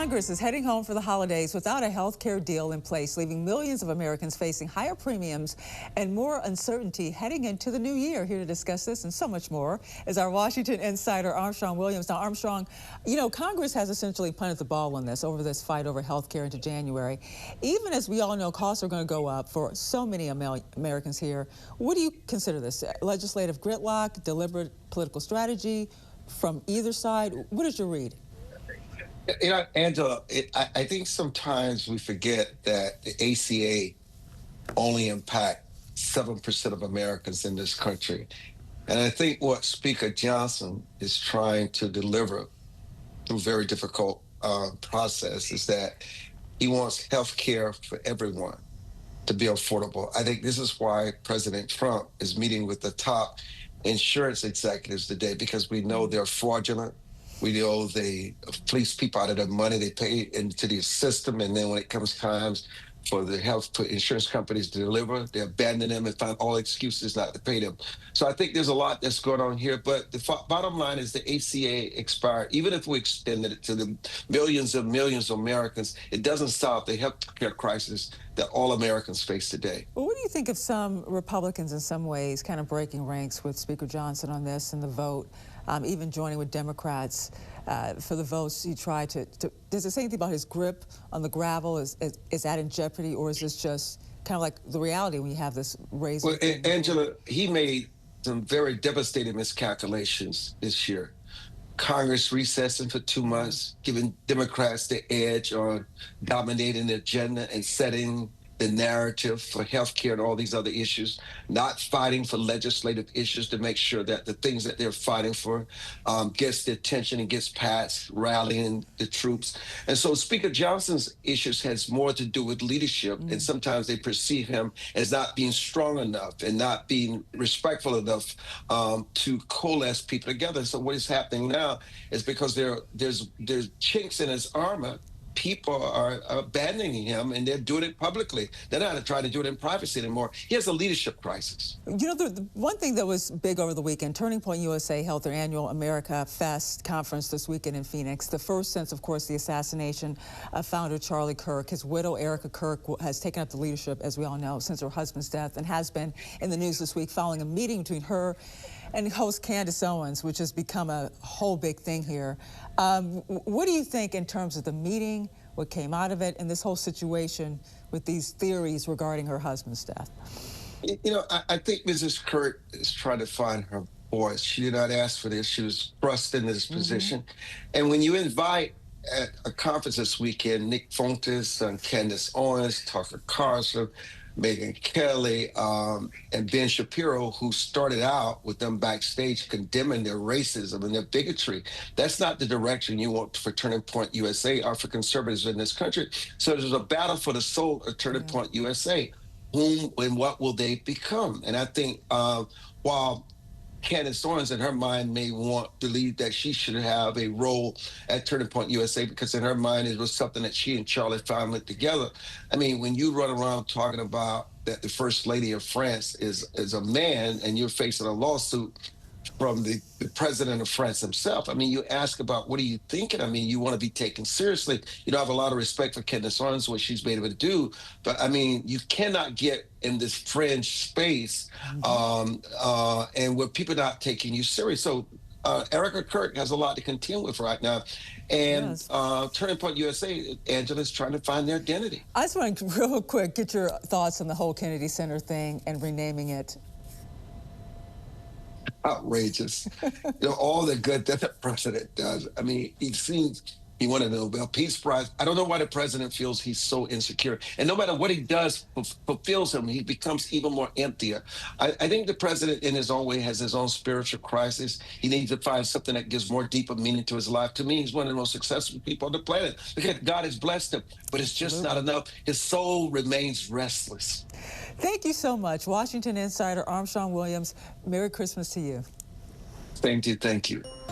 Congress is heading home for the holidays without a health care deal in place, leaving millions of Americans facing higher premiums and more uncertainty heading into the new year. Here to discuss this and so much more is our Washington insider, Armstrong Williams. Now, Armstrong, you know, Congress has essentially planted the ball on this over this fight over health care into January. Even as we all know, costs are going to go up for so many Americans here. What do you consider this? Legislative gridlock, deliberate political strategy from either side? What is your read? You know, Angela, I think sometimes we forget that the ACA only impacts 7% of Americans in this country. And I think what Speaker Johnson is trying to deliver through a very difficult process is that he wants health care for everyone to be affordable. I think this is why President Trump is meeting with the top insurance executives today, because we know they're fraudulent. We know they fleece people out of their money. They pay into the system, and then when it comes times for the insurance companies to deliver, they abandon them and find all excuses not to pay them. So I think there's a lot that's going on here. But the bottom line is the ACA expired. Even if we extended it to the millions of Americans, it doesn't solve the health care crisis that all Americans face today. Well, what do you think of some Republicans in some ways kind of breaking ranks with Speaker Johnson on this and the vote, even joining with Democrats for the votes? He tried to does it say anything about his grip on the gravel? Is that in jeopardy, or is this just kind of like the reality when you have this raise? Well, Angela, he made some very devastating miscalculations this year. Congress recessing for 2 months, giving Democrats the edge on dominating the agenda and setting the narrative for health care and all these other issues, not fighting for legislative issues to make sure that the things that they're fighting for gets the attention and gets passed, rallying the troops. And so Speaker Johnson's issues has more to do with leadership, and sometimes they perceive him as not being strong enough and not being respectful enough to coalesce people together. So what is happening now is because there's chinks in his armor. People are abandoning him, and they're doing it publicly. They're not trying to do it in privacy anymore. He has a leadership crisis. You know, the one thing that was big over the weekend, Turning Point USA held their annual America Fest conference this weekend in Phoenix. The first since, of course, the assassination of founder Charlie Kirk. His widow, Erica Kirk, has taken up the leadership, as we all know, since her husband's death, and has been in the news this week following a meeting between her and host Candace Owens, which has become a whole big thing here. What do you think in terms of the meeting, what came out of it, and this whole situation with these theories regarding her husband's death? You know, I think Mrs. Kirk is trying to find her voice. She did not ask for this. She was thrust into this position. And when you invite at a conference this weekend, Nick Fontes and Candace Owens, Tucker Carlson, Megyn Kelly, and Ben Shapiro, who started out with them backstage condemning their racism and their bigotry. That's not the direction you want for Turning Point USA or for conservatives in this country. So there's a battle for the soul of Turning Point USA. Whom and what will they become? And I think while Candace Owens in her mind may want to believe that she should have a role at Turning Point USA, because in her mind it was something that she and Charlie finally together. I mean, when you run around talking about that the First Lady of France is a man, and you're facing a lawsuit from the president of France himself, I mean, you ask about what are you thinking? I mean, you want to be taken seriously. You know, I have a lot of respect for Candace Owens, what she's been able to do, but I mean, you cannot get in this fringe space and where people are not taking you serious. So Erica Kirk has a lot to contend with right now. And Turning Point USA, Angela's trying to find their identity. I just want to real quick get your thoughts on the whole Kennedy Center thing and renaming it. Outrageous. You know, all the good that the president does. I mean, he seems he won a Nobel Peace Prize. I don't know why the president feels he's so insecure. And no matter what he does fulfills him, he becomes even more emptier. I think the president in his own way has his own spiritual crisis. He needs to find something that gives more deeper meaning to his life. To me, he's one of the most successful people on the planet. Because God has blessed him, but it's just not enough. His soul remains restless. Thank you so much. Washington insider Armstrong Williams, Merry Christmas to you. Same to you. Thank you.